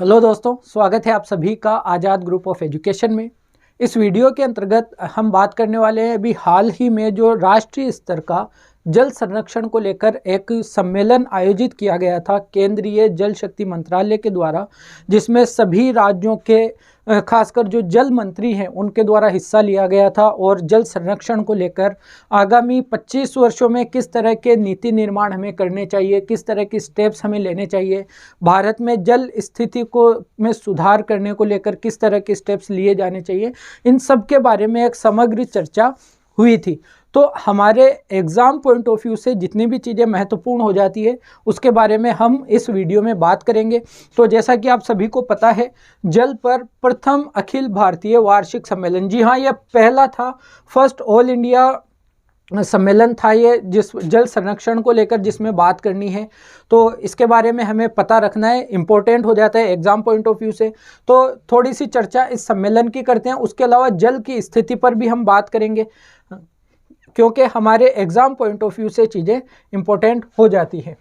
Hello दोस्तों, स्वागत है आप सभी का आज़ाद ग्रुप ऑफ एजुकेशन में। इस वीडियो के अंतर्गत हम बात करने वाले हैं अभी हाल ही में जो राष्ट्रीय स्तर का जल संरक्षण को लेकर एक सम्मेलन आयोजित किया गया था केंद्रीय जल शक्ति मंत्रालय के द्वारा, जिसमें सभी राज्यों के खासकर जो जल मंत्री हैं उनके द्वारा हिस्सा लिया गया था और जल संरक्षण को लेकर आगामी 25 वर्षों में किस तरह के नीति निर्माण हमें करने चाहिए, किस तरह की स्टेप्स हमें लेने चाहिए, भारत में जल स्थिति को में सुधार करने को लेकर किस तरह के स्टेप्स लिए जाने चाहिए, इन सब के बारे में एक समग्र चर्चा हुई थी। तो हमारे एग्ज़ाम पॉइंट ऑफ व्यू से जितनी भी चीज़ें महत्वपूर्ण हो जाती है उसके बारे में हम इस वीडियो में बात करेंगे। तो जैसा कि आप सभी को पता है, जल पर प्रथम अखिल भारतीय वार्षिक सम्मेलन, जी हाँ, यह पहला था, फर्स्ट ऑल इंडिया सम्मेलन था ये, जिस जल संरक्षण को लेकर जिसमें बात करनी है। तो इसके बारे में हमें पता रखना है, इम्पोर्टेंट हो जाता है एग्ज़ाम पॉइंट ऑफ व्यू से। तो थोड़ी सी चर्चा इस सम्मेलन की करते हैं। उसके अलावा जल की स्थिति पर भी हम बात करेंगे, क्योंकि हमारे एग्ज़ाम पॉइंट ऑफ व्यू से चीज़ें इम्पोर्टेंट हो जाती हैं।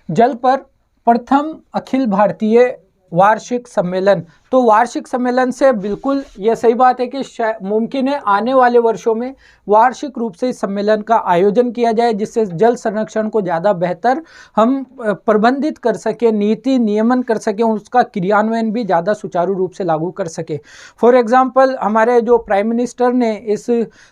जल पर प्रथम अखिल भारतीय वार्षिक सम्मेलन, तो वार्षिक सम्मेलन से बिल्कुल ये सही बात है कि मुमकिन है आने वाले वर्षों में वार्षिक रूप से इस सम्मेलन का आयोजन किया जाए, जिससे जल संरक्षण को ज़्यादा बेहतर हम प्रबंधित कर सकें, नीति नियमन कर सकें, उसका क्रियान्वयन भी ज़्यादा सुचारू रूप से लागू कर सके। फॉर एग्जांपल, हमारे जो प्राइम मिनिस्टर ने इस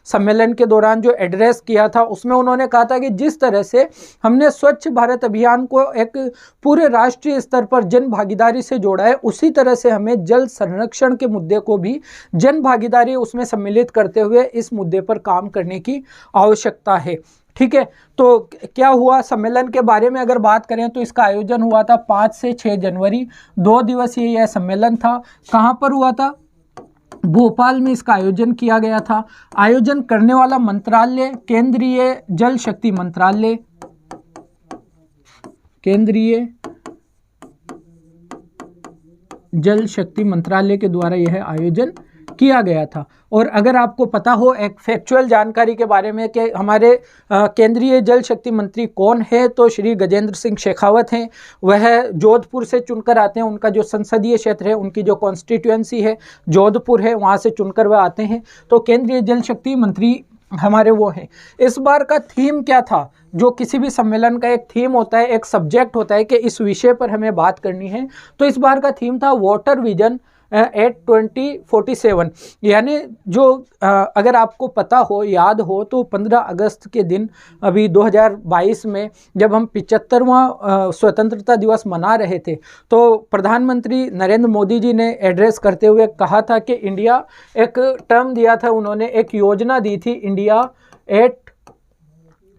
सम्मेलन के दौरान जो एड्रेस किया था उसमें उन्होंने कहा था कि जिस तरह से हमने स्वच्छ भारत अभियान को एक पूरे राष्ट्रीय स्तर पर जन भागीदारी से जोड़ा है, उसी तरह से हमें जल संरक्षण के मुद्दे को भी जन भागीदारी उसमें सम्मिलित करते हुए इस मुद्दे पर काम करने की आवश्यकता है। ठीक है, तो क्या हुआ सम्मेलन के बारे में अगर बात करें तो इसका आयोजन हुआ था 5 से 6 जनवरी, 2 दिवसीय यह सम्मेलन था। कहाँ पर हुआ था? भोपाल में इसका आयोजन किया गया था। आयोजन करने वाला मंत्रालय केंद्रीय जल शक्ति मंत्रालय, केंद्रीय जल शक्ति मंत्रालय के द्वारा यह आयोजन किया गया था। और अगर आपको पता हो एक फैक्चुअल जानकारी के बारे में कि हमारे केंद्रीय जल शक्ति मंत्री कौन है, तो श्री गजेंद्र सिंह शेखावत हैं। वह जोधपुर से चुनकर आते हैं, उनका जो संसदीय क्षेत्र है, उनकी जो कॉन्स्टिट्यूएंसी है जोधपुर है, वहाँ से चुनकर वह आते हैं। तो केंद्रीय जल शक्ति मंत्री हमारे वो हैं। इस बार का थीम क्या था? जो किसी भी सम्मेलन का एक थीम होता है, एक सब्जेक्ट होता है कि इस विषय पर हमें बात करनी है। तो इस बार का थीम था वाटर विजन एट 2047। यानी जो अगर आपको पता हो, याद हो, तो 15 अगस्त के दिन अभी 2022 में जब हम 75वां स्वतंत्रता दिवस मना रहे थे, तो प्रधानमंत्री नरेंद्र मोदी जी ने एड्रेस करते हुए कहा था कि इंडिया, एक टर्म दिया था उन्होंने, एक योजना दी थी, इंडिया एट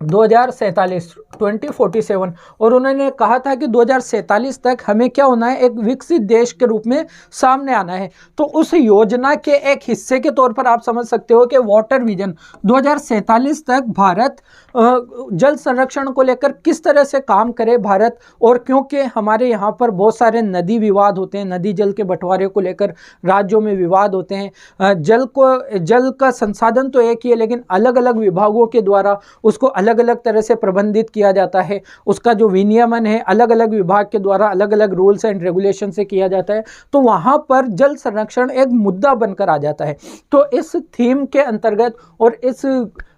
2047 2047, और उन्होंने कहा था कि 2047 तक हमें क्या होना है, एक विकसित देश के रूप में सामने आना है। तो उस योजना के एक हिस्से के तौर पर आप समझ सकते हो कि वाटर विजन 2047 तक भारत जल संरक्षण को लेकर किस तरह से काम करे भारत। और क्योंकि हमारे यहाँ पर बहुत सारे नदी विवाद होते हैं, नदी जल के बंटवारे को लेकर राज्यों में विवाद होते हैं। जल का संसाधन तो एक ही है, लेकिन अलग अलग विभागों के द्वारा उसको अलग अलग तरह से प्रबंधित किया जाता है। उसका जो विनियमन है अलग अलग विभाग के द्वारा अलग अलग रूल्स एंड रेगुलेशन से किया जाता है। तो वहां पर जल संरक्षण एक मुद्दा बनकर आ जाता है। तो इस थीम के अंतर्गत और इस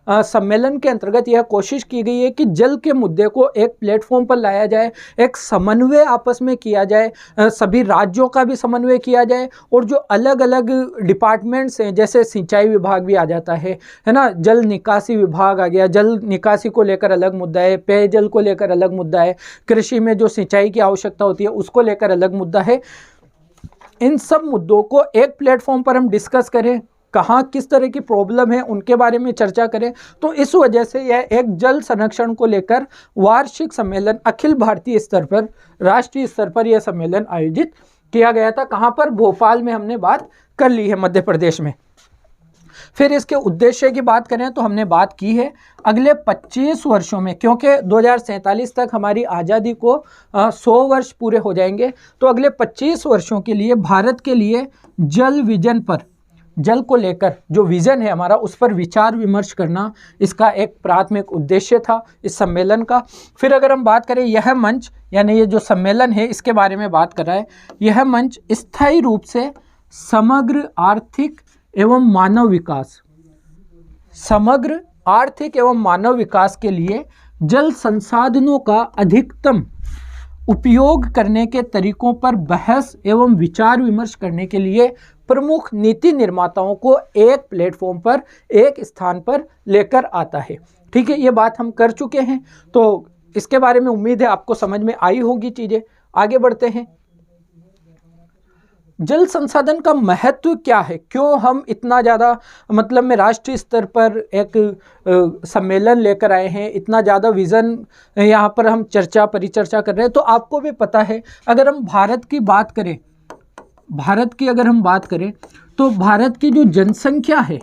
सम्मेलन के अंतर्गत यह कोशिश की गई है कि जल के मुद्दे को एक प्लेटफॉर्म पर लाया जाए, एक समन्वय आपस में किया जाए, सभी राज्यों का भी समन्वय किया जाए, और जो अलग अलग डिपार्टमेंट्स हैं, जैसे सिंचाई विभाग भी आ जाता है ना, जल निकासी विभाग आ गया, जल निकासी को लेकर अलग मुद्दा है, पेयजल को लेकर अलग मुद्दा है, कृषि में जो सिंचाई की आवश्यकता होती है उसको लेकर अलग मुद्दा है। इन सब मुद्दों को एक प्लेटफॉर्म पर हम डिस्कस करें, कहाँ किस तरह की प्रॉब्लम है उनके बारे में चर्चा करें। तो इस वजह से यह एक जल संरक्षण को लेकर वार्षिक सम्मेलन अखिल भारतीय स्तर पर, राष्ट्रीय स्तर पर यह सम्मेलन आयोजित किया गया था। कहाँ पर? भोपाल में हमने बात कर ली है, मध्य प्रदेश में। फिर इसके उद्देश्य की बात करें तो हमने बात की है अगले 25 वर्षों में, क्योंकि 2047 तक हमारी आज़ादी को 100 वर्ष पूरे हो जाएंगे। तो अगले 25 वर्षों के लिए भारत के लिए जल विजन पर जल को लेकर जो विज़न है हमारा, उस पर विचार विमर्श करना इसका एक प्राथमिक उद्देश्य था इस सम्मेलन का। फिर अगर हम बात करें यह मंच, यानी ये जो सम्मेलन है इसके बारे में बात कर रहा है, यह मंच स्थायी रूप से समग्र आर्थिक एवं मानव विकास, समग्र आर्थिक एवं मानव विकास के लिए जल संसाधनों का अधिकतम उपयोग करने के तरीकों पर बहस एवं विचार विमर्श करने के लिए प्रमुख नीति निर्माताओं को एक प्लेटफॉर्म पर, एक स्थान पर लेकर आता है। ठीक है, ये बात हम कर चुके हैं, तो इसके बारे में उम्मीद है आपको समझ में आई होगी चीज़ें। आगे बढ़ते हैं। जल संसाधन का महत्व क्या है, क्यों हम इतना ज़्यादा मतलब में राष्ट्रीय स्तर पर एक सम्मेलन लेकर आए हैं, इतना ज़्यादा विज़न यहाँ पर हम परिचर्चा कर रहे हैं। तो आपको भी पता है, अगर हम भारत की बात करें, भारत की अगर हम बात करें तो भारत की जो जनसंख्या है,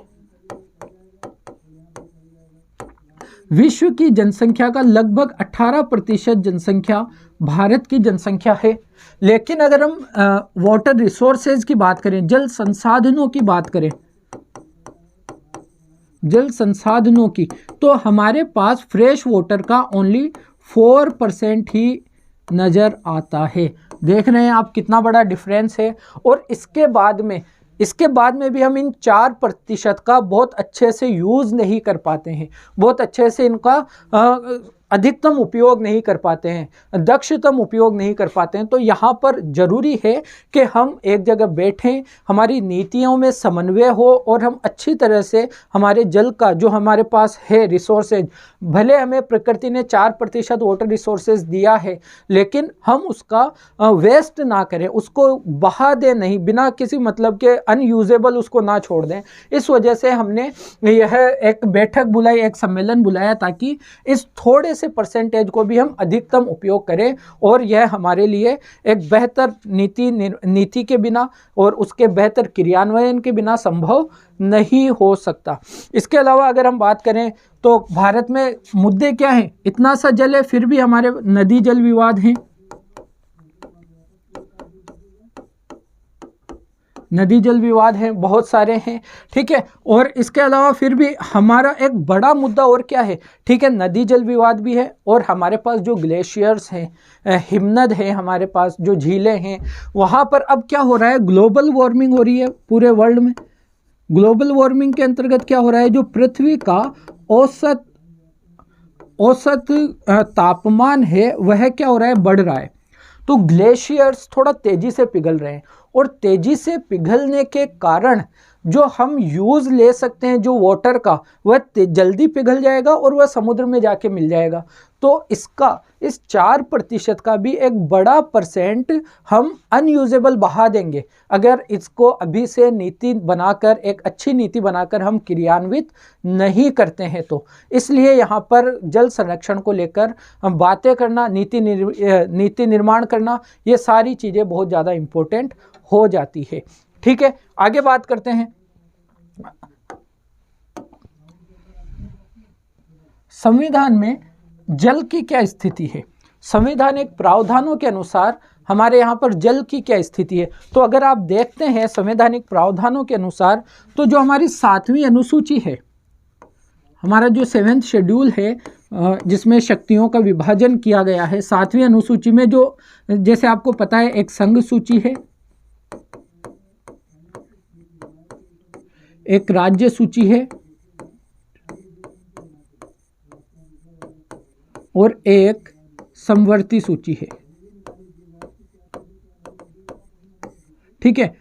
विश्व की जनसंख्या का लगभग 18% जनसंख्या भारत की जनसंख्या है। लेकिन अगर हम वाटर रिसोर्सेज की बात करें, जल संसाधनों की बात करें, जल संसाधनों की, तो हमारे पास फ्रेश वाटर का ओनली 4% ही नज़र आता है। देख रहे हैं आप कितना बड़ा डिफरेंस है। और इसके बाद में भी हम इन 4% का बहुत अच्छे से यूज़ नहीं कर पाते हैं, बहुत अच्छे से इनका अधिकतम उपयोग नहीं कर पाते हैं, दक्षतम उपयोग नहीं कर पाते हैं। तो यहाँ पर ज़रूरी है कि हम एक जगह बैठें, हमारी नीतियों में समन्वय हो और हम अच्छी तरह से हमारे जल का जो हमारे पास है रिसोर्सेज, भले हमें प्रकृति ने 4% वाटर रिसोर्सेज दिया है, लेकिन हम उसका वेस्ट ना करें, उसको बहा दें नहीं, बिना किसी मतलब के अनयूजेबल उसको ना छोड़ दें। इस वजह से हमने यह एक बैठक बुलाई, एक सम्मेलन बुलाया, ताकि इस थोड़े से परसेंटेज को भी हम अधिकतम उपयोग करें। और यह हमारे लिए एक बेहतर नीति के बिना और उसके बेहतर क्रियान्वयन के बिना संभव नहीं हो सकता। इसके अलावा अगर हम बात करें तो भारत में मुद्दे क्या हैं, इतना सा जल है फिर भी हमारे नदी जल विवाद हैं, नदी जल विवाद हैं, बहुत सारे हैं। ठीक है, और इसके अलावा फिर भी हमारा एक बड़ा मुद्दा और क्या है, ठीक है, नदी जल विवाद भी है, और हमारे पास जो ग्लेशियर्स हैं, हिमनद है, हमारे पास जो झीलें हैं, वहाँ पर अब क्या हो रहा है, ग्लोबल वार्मिंग हो रही है पूरे वर्ल्ड में। ग्लोबल वार्मिंग के अंतर्गत क्या हो रहा है, जो पृथ्वी का औसत तापमान है वह क्या हो रहा है, बढ़ रहा है। तो ग्लेशियर्स थोड़ा तेज़ी से पिघल रहे हैं, और तेज़ी से पिघलने के कारण जो हम यूज़ ले सकते हैं जो वाटर का, वह जल्दी पिघल जाएगा और वह समुद्र में जाके मिल जाएगा। तो इस 4% का भी एक बड़ा परसेंट हम अनयूजेबल बहा देंगे अगर इसको अभी से नीति बनाकर, एक अच्छी नीति बनाकर हम क्रियान्वित नहीं करते हैं। तो इसलिए यहाँ पर जल संरक्षण को लेकर हम बातें करना, नीति निर्माण करना, ये सारी चीज़ें बहुत ज़्यादा इम्पोर्टेंट हो जाती है। ठीक है, आगे बात करते हैं। संविधान में जल की क्या स्थिति है, संवैधानिक प्रावधानों के अनुसार हमारे यहाँ पर जल की क्या स्थिति है। तो अगर आप देखते हैं संवैधानिक प्रावधानों के अनुसार, तो जो हमारी 7वीं अनुसूची है, हमारा जो 7th शेड्यूल है, जिसमें शक्तियों का विभाजन किया गया है, 7वीं अनुसूची में जो, जैसे आपको पता है, एक संघ सूची है, एक राज्य सूची है, और एक समवर्ती सूची है। ठीक है,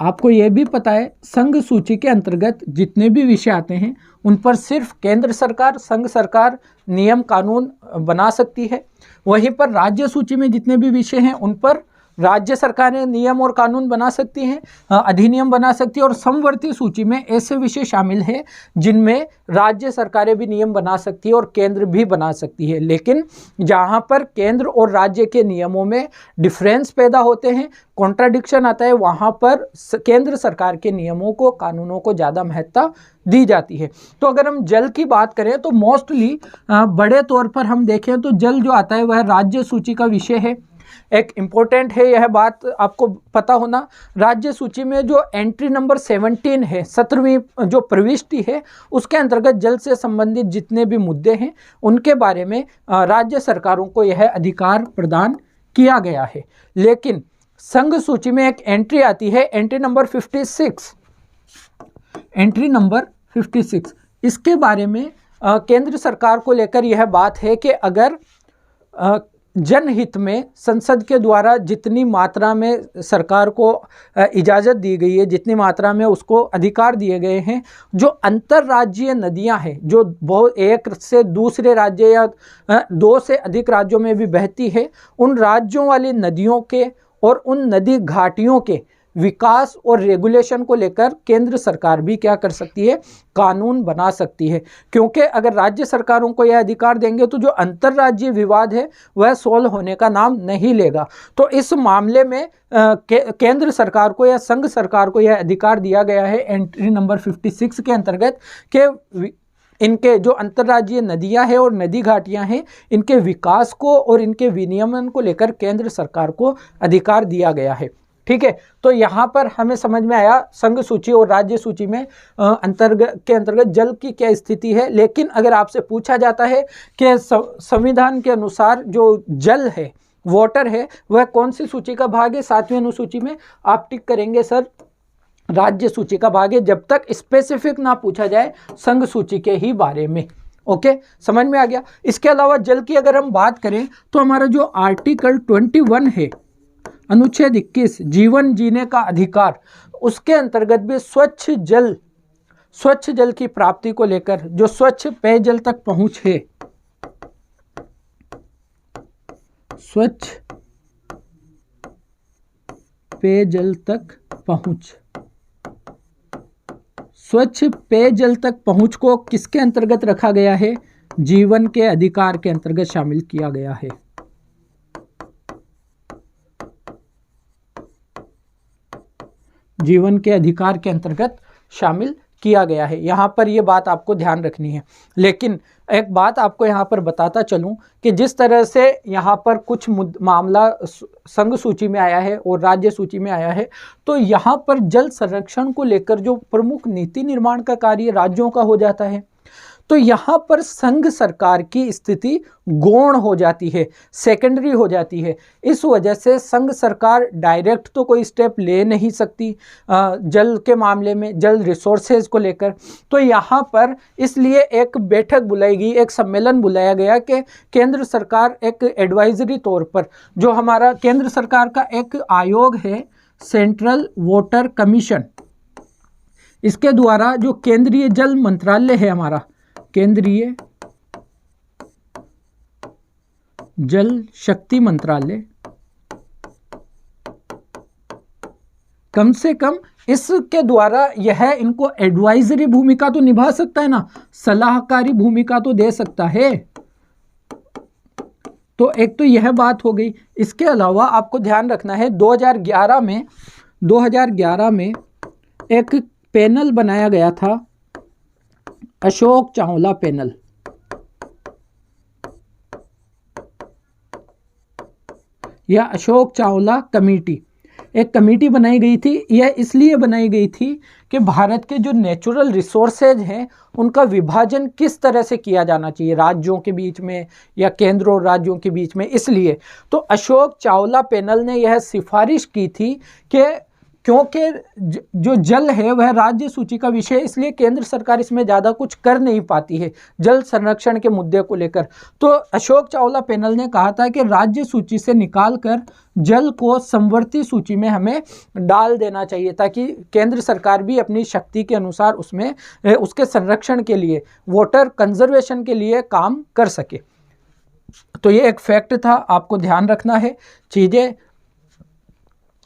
आपको यह भी पता है संघ सूची के अंतर्गत जितने भी विषय आते हैं उन पर सिर्फ केंद्र सरकार, संघ सरकार नियम कानून बना सकती है। वहीं पर राज्य सूची में जितने भी विषय हैं उन पर राज्य सरकारें नियम और कानून बना सकती हैं, अधिनियम बना सकती है। और समवर्ती सूची में ऐसे विषय शामिल हैं जिनमें राज्य सरकारें भी नियम बना सकती है और केंद्र भी बना सकती है। लेकिन जहां पर केंद्र और राज्य के नियमों में डिफरेंस पैदा होते हैं, कॉन्ट्राडिक्शन आता है, वहां पर केंद्र सरकार के नियमों को, कानूनों को ज़्यादा महत्ता दी जाती है। तो अगर हम जल की बात करें तो मोस्टली बड़े तौर पर हम देखें तो जल जो आता है वह राज्य सूची का विषय है। एक इम्पोर्टेंट है यह बात आपको पता होना। राज्य सूची में जो एंट्री नंबर 17 है, 17वीं जो प्रविष्टि है, उसके अंतर्गत जल से संबंधित जितने भी मुद्दे हैं उनके बारे में राज्य सरकारों को यह अधिकार प्रदान किया गया है। लेकिन संघ सूची में एक एंट्री आती है, एंट्री नंबर 56, एंट्री नंबर 56। इसके बारे में केंद्र सरकार को लेकर यह बात है कि अगर जनहित में संसद के द्वारा जितनी मात्रा में सरकार को इजाज़त दी गई है, जितनी मात्रा में उसको अधिकार दिए गए हैं, जो अंतर्राज्यीय नदियां हैं, जो बहुत एक से दूसरे राज्य या 2 से अधिक राज्यों में भी बहती है, उन राज्यों वाली नदियों के और उन नदी घाटियों के विकास और रेगुलेशन को लेकर केंद्र सरकार भी क्या कर सकती है, कानून बना सकती है। क्योंकि अगर राज्य सरकारों को यह अधिकार देंगे तो जो अंतर्राज्यीय विवाद है वह सोल्व होने का नाम नहीं लेगा। तो इस मामले में केंद्र सरकार को या संघ सरकार को यह अधिकार दिया गया है एंट्री नंबर 56 के अंतर्गत कि इनके जो अंतर्राज्यीय नदियां हैं और नदी घाटियां हैं, इनके विकास को और इनके विनियमन को लेकर केंद्र सरकार को अधिकार दिया गया है। ठीक है, तो यहाँ पर हमें समझ में आया संघ सूची और राज्य सूची में अंतर्गत जल की क्या स्थिति है। लेकिन अगर आपसे पूछा जाता है कि संविधान के अनुसार जो जल है, वाटर है, वह कौन सी सूची का भाग है, 7वीं अनुसूची में, आप टिक करेंगे सर राज्य सूची का भाग है, जब तक स्पेसिफिक ना पूछा जाए संघ सूची के ही बारे में। ओके, समझ में आ गया। इसके अलावा जल की अगर हम बात करें तो हमारा जो आर्टिकल 21 है, अनुच्छेद 21, जीवन जीने का अधिकार, उसके अंतर्गत भी स्वच्छ जल की प्राप्ति को लेकर, जो स्वच्छ पेयजल तक पहुंच है, स्वच्छ पेयजल तक पहुंच, स्वच्छ पेयजल तक पहुंच को किसके अंतर्गत रखा गया है, जीवन के अधिकार के अंतर्गत शामिल किया गया है। जीवन के अधिकार के अंतर्गत शामिल किया गया है। यहाँ पर ये बात आपको ध्यान रखनी है। लेकिन एक बात आपको यहाँ पर बताता चलूँ कि जिस तरह से यहाँ पर कुछ मामला संघ सूची में आया है और राज्य सूची में आया है, तो यहाँ पर जल संरक्षण को लेकर जो प्रमुख नीति निर्माण का कार्य राज्यों का हो जाता है, तो यहाँ पर संघ सरकार की स्थिति गौण हो जाती है, सेकेंडरी हो जाती है। इस वजह से संघ सरकार डायरेक्ट तो कोई स्टेप ले नहीं सकती जल के मामले में, जल रिसोर्सेज को लेकर। तो यहाँ पर इसलिए एक बैठक बुलाई गई, एक सम्मेलन बुलाया गया कि केंद्र सरकार एक एडवाइजरी तौर पर, जो हमारा केंद्र सरकार का एक आयोग है, सेंट्रल वाटर कमीशन, इसके द्वारा जो केंद्रीय जल मंत्रालय है हमारा, केंद्रीय जल शक्ति मंत्रालय, कम से कम इसके द्वारा यह इनको एडवाइजरी भूमिका तो निभा सकता है ना, सलाहकारी भूमिका तो दे सकता है। तो एक तो यह बात हो गई। इसके अलावा आपको ध्यान रखना है 2011 में एक पैनल बनाया गया था, अशोक चावला पैनल। या अशोक चावला कमेटी, एक कमेटी बनाई गई थी। यह इसलिए बनाई गई थी कि भारत के जो नेचुरल रिसोर्सेज हैं उनका विभाजन किस तरह से किया जाना चाहिए, राज्यों के बीच में या केंद्र और राज्यों के बीच में। इसलिए तो अशोक चावला पैनल ने यह सिफारिश की थी कि क्योंकि जो जल है वह राज्य सूची का विषय है, इसलिए केंद्र सरकार इसमें ज़्यादा कुछ कर नहीं पाती है जल संरक्षण के मुद्दे को लेकर। तो अशोक चावला पैनल ने कहा था कि राज्य सूची से निकालकर जल को समवर्ती सूची में हमें डाल देना चाहिए, ताकि केंद्र सरकार भी अपनी शक्ति के अनुसार उसमें उसके संरक्षण के लिए, वाटर कंजर्वेशन के लिए काम कर सके। तो ये एक फैक्ट था, आपको ध्यान रखना है। चीज़ें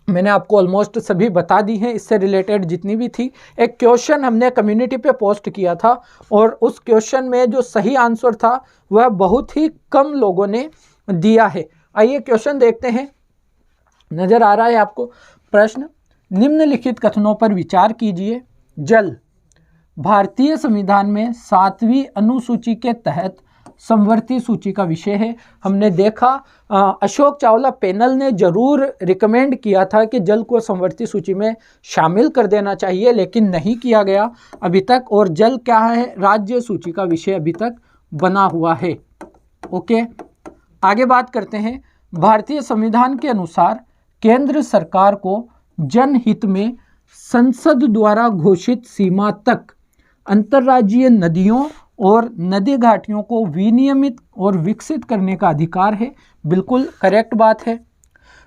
मैंने आपको ऑलमोस्ट सभी बता दी हैं, इससे रिलेटेड जितनी भी थी। एक क्वेश्चन हमने कम्युनिटी पे पोस्ट किया था और उस क्वेश्चन में जो सही आंसर था वह बहुत ही कम लोगों ने दिया है। आइए क्वेश्चन देखते हैं, नज़र आ रहा है आपको प्रश्न। निम्नलिखित कथनों पर विचार कीजिए। जल भारतीय संविधान में 7वीं अनुसूची के तहत समवर्ती सूची का विषय है। हमने देखा अशोक चावला पैनल ने जरूर रिकमेंड किया था कि जल को समवर्ती सूची में शामिल कर देना चाहिए, लेकिन नहीं किया गया अभी तक, और जल क्या है, राज्य सूची का विषय अभी तक बना हुआ है। ओके, आगे बात करते हैं। भारतीय संविधान के अनुसार केंद्र सरकार को जनहित में संसद द्वारा घोषित सीमा तक अंतर्राज्यीय नदियों और नदी घाटियों को विनियमित और विकसित करने का अधिकार है। बिल्कुल करेक्ट बात है।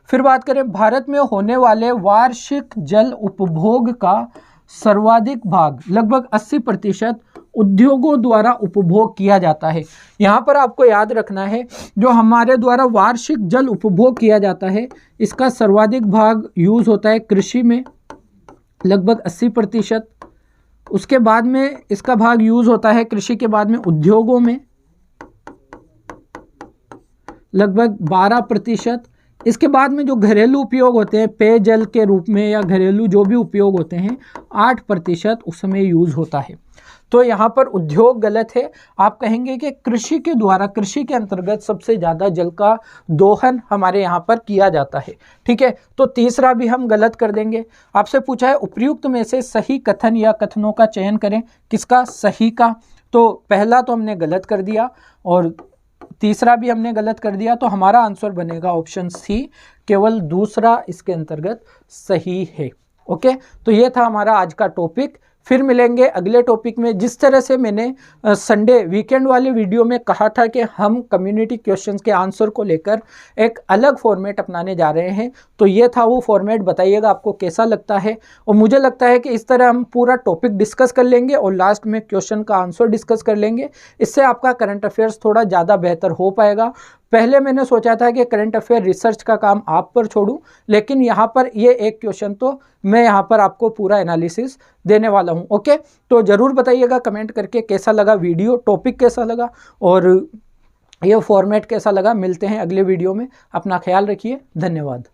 फिर बात करें, भारत में होने वाले वार्षिक जल उपभोग का सर्वाधिक भाग लगभग 80% उद्योगों द्वारा उपभोग किया जाता है। यहाँ पर आपको याद रखना है, जो हमारे द्वारा वार्षिक जल उपभोग किया जाता है, इसका सर्वाधिक भाग यूज होता है कृषि में लगभग 80%। उसके बाद में इसका भाग यूज होता है कृषि के बाद में उद्योगों में लगभग 12%। इसके बाद में जो घरेलू उपयोग होते हैं पेयजल के रूप में या घरेलू जो भी उपयोग होते हैं 8% उसमें यूज होता है। तो यहाँ पर उद्योग गलत है। आप कहेंगे कि कृषि के द्वारा, कृषि के अंतर्गत सबसे ज़्यादा जल का दोहन हमारे यहाँ पर किया जाता है। ठीक है, तो तीसरा भी हम गलत कर देंगे। आपसे पूछा है उपयुक्त में से सही कथन या कथनों का चयन करें, किसका, सही का। तो पहला तो हमने गलत कर दिया और तीसरा भी हमने गलत कर दिया, तो हमारा आंसर बनेगा ऑप्शन सी, केवल दूसरा इसके अंतर्गत सही है। ओके, तो ये था हमारा आज का टॉपिक। फिर मिलेंगे अगले टॉपिक में। जिस तरह से मैंने संडे वीकेंड वाले वीडियो में कहा था कि हम कम्युनिटी क्वेश्चंस के आंसर को लेकर एक अलग फॉर्मेट अपनाने जा रहे हैं, तो ये था वो फॉर्मेट। बताइएगा आपको कैसा लगता है। और मुझे लगता है कि इस तरह हम पूरा टॉपिक डिस्कस कर लेंगे और लास्ट में क्वेश्चन का आंसर डिस्कस कर लेंगे। इससे आपका करंट अफेयर्स थोड़ा ज़्यादा बेहतर हो पाएगा। पहले मैंने सोचा था कि करंट अफेयर रिसर्च का काम आप पर छोड़ूं, लेकिन यहाँ पर ये एक क्वेश्चन तो मैं यहाँ पर आपको पूरा एनालिसिस देने वाला हूँ। ओके, तो ज़रूर बताइएगा कमेंट करके कैसा लगा वीडियो, टॉपिक कैसा लगा और ये फॉर्मेट कैसा लगा। मिलते हैं अगले वीडियो में। अपना ख्याल रखिए। धन्यवाद।